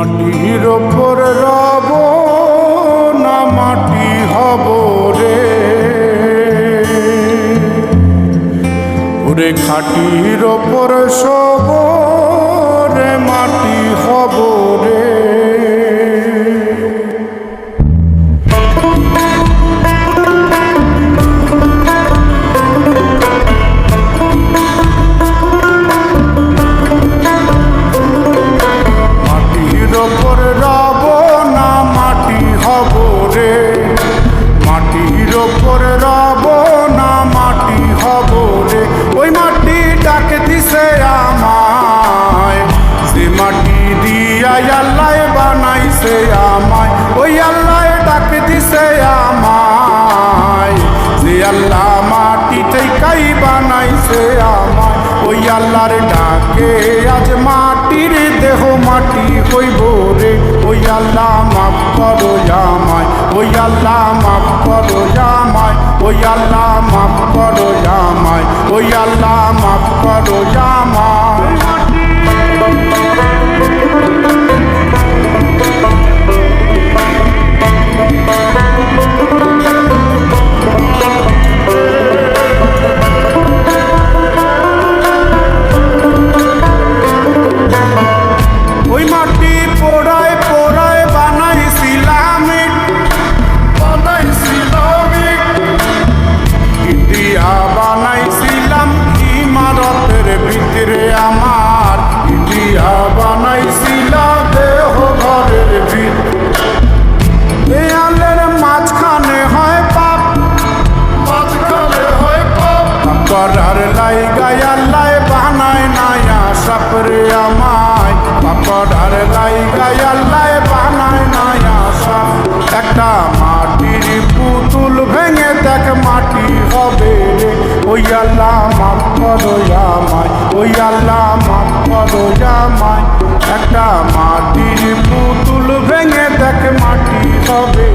মাটির ওপর রব না মাটি হব রে, ওরে খাটির ওপর সব রে মাটি হব রে। আল্লাহ বানাইছে আমায়, ওই আল্লাহ ডাক দিছে আমায়, যে আল্লাহ মাটি থেকেই বানাইছে আমায়, ওই আল্লাহর ডাকে আজ মাটির দেহ মাটি হইব রে। ওই আল্লাহ মাফ করো আমায়, ওই আল্লাহ মাফ করো আমায়, ওই আল্লাহ মাফ করো আমায়, ওই আল্লাহ মাফ করো আমায়। ওই মাটি পোড়ায় পোড়ায় বানাইছিলাম ইটিয়া বানাইছিলাম ইমারতের ভিতরে আমার, ইটিয়া বানাইছিলাম দেহ ঘরের ভিতরে। দেয়ালের মাঝখানে হয় পাপ, মাঝখানে হয় পাপ করার লাইগায় আল্লাহ বানায় নায়া সাপরে আমায়, করার লাইগায় আল্লাহ বানায় নায়া সাপ। একটা মাটির পুতুল ভেঙে দেখ মাটি হবে রে, ওই আল্লাহ মাফ করো আমায়, ওই আল্লাহ মাফ করো আমায়। একটা মাটির পুতুল ভেঙে দেখ মাটি হবে